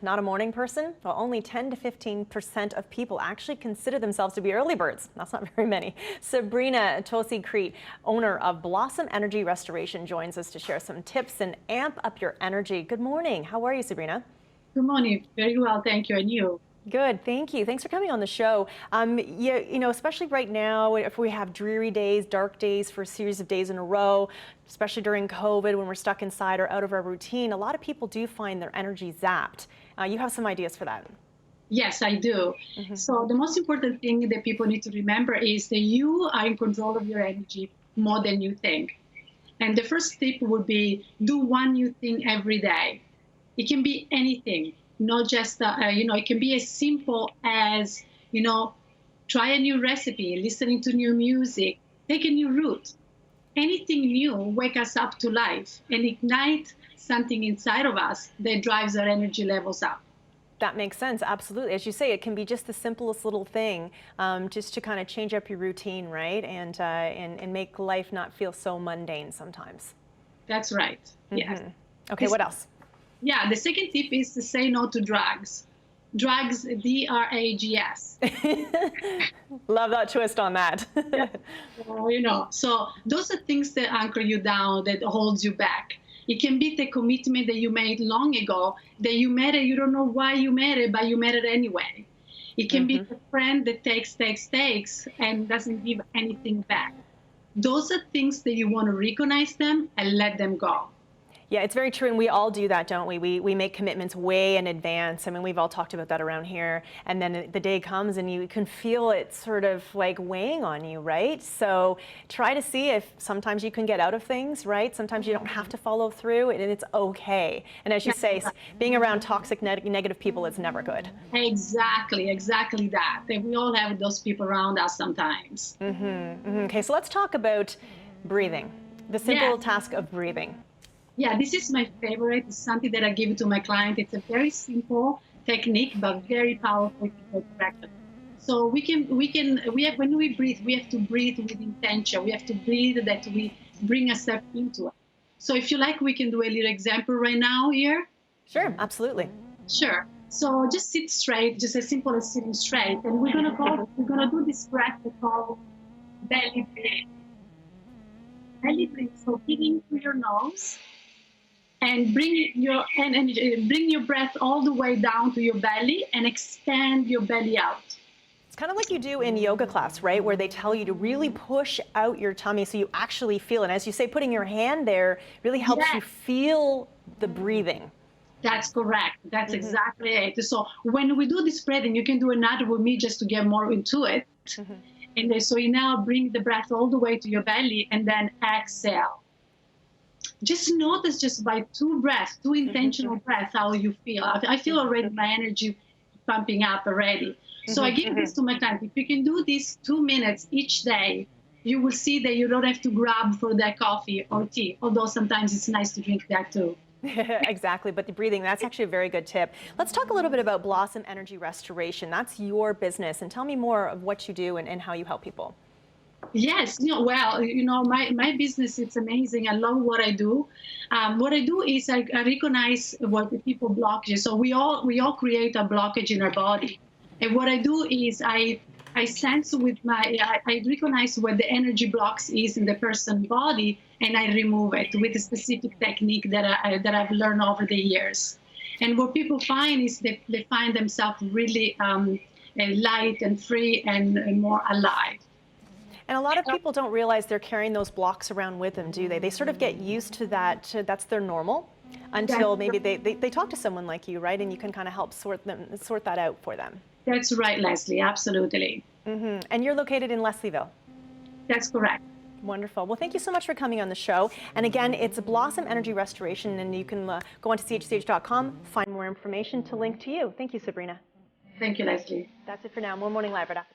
Not a morning person? Well, only 10 to 15% of people actually consider themselves to be early birds. That's not very many. Sabrina Tosi-Creet, owner of Blossom Energy Restoration, joins us to share some tips and amp up your energy. Good morning. How are you, Sabrina? Good morning. Very well, thank you. And you? Good, thank you. Thanks for coming on the show. Especially right now, if we have dreary days, dark days for a series of days in a row, especially during COVID when we're stuck inside or out of our routine, a lot of people do find their energy zapped. You have some ideas for that? Yes, I do. So the most important thing that people need to remember is that you are in control of your energy more than you think. And the first tip would be do one new thing every day. It can be anything, not just, it can be as simple as, try a new recipe, listening to new music, take a new route. Anything new wake us up to life and ignite something inside of us that drives our energy levels up. That makes sense, absolutely. As you say, it can be just the simplest little thing, just to kind of change up your routine, right? And make life not feel so mundane sometimes. That's right. Yes. Okay, what else? Yeah, the second tip is to say no to drugs. Drugs, D-R-A-G-S. Love that twist on that. Yeah. So those are things that anchor you down, that holds you back. It can be the commitment that you made long ago, that you made it, you don't know why you made it, but you made it anyway. It can be the friend that takes, and doesn't give anything back. Those are things that you want to recognize them and let them go. Yeah, it's very true, and we all do that, don't we? We make commitments way in advance. I mean, we've all talked about that around here, and then the day comes and you can feel it sort of like weighing on you, right? So try to see if sometimes you can get out of things, right? Sometimes you don't have to follow through, and it's okay. And as you say, being around toxic, negative people is never good. Exactly that. And we all have those people around us sometimes. Okay, so let's talk about breathing, the simple task of breathing. Yeah, this is my favorite. It's something that I give to my client. It's a very simple technique, but very powerful to practice. So when we breathe, we have to breathe with intention. We have to breathe that we bring ourselves into it. So if you like, we can do a little example right now here. Sure, absolutely. Sure. So just sit straight, just as simple as sitting straight. And we're gonna do this breath called belly breath. Belly breath. So breathing through your nose. And bring your breath all the way down to your belly and extend your belly out. It's kind of like you do in yoga class, right? Where they tell you to really push out your tummy so you actually feel it. And as you say, putting your hand there really helps you feel the breathing. That's correct. That's exactly it. So when we do this breathing, you can do another with me just to get more into it. And so you now bring the breath all the way to your belly and then exhale. Just notice just by two intentional breaths, how you feel. I feel already my energy pumping up already. So I give this to my client. If you can do this 2 minutes each day, you will see that you don't have to grab for that coffee or tea, although sometimes it's nice to drink that too. Exactly, but the breathing, that's actually a very good tip. Let's talk a little bit about Blossom Energy Restoration. That's your business, and tell me more of what you do and how you help people. Yes, my business, it's amazing. I love what I do. What I do is I recognize what the people block you. So we all create a blockage in our body. And what I do is I sense I recognize what the energy blocks is in the person's body, and I remove it with a specific technique that I've learned over the years. And what people find is they find themselves really light and free and more alive. And a lot of people don't realize they're carrying those blocks around with them, do they? They sort of get used to that, that's their normal, until maybe they talk to someone like you, right? And you can kind of help sort that out for them. That's right, Leslie, absolutely. And you're located in Leslieville? That's correct. Wonderful. Well, thank you so much for coming on the show. And again, it's Blossom Energy Restoration, and you can go on to chch.com, find more information to link to you. Thank you, Sabrina. Thank you, Leslie. That's it for now. More Morning Live right after.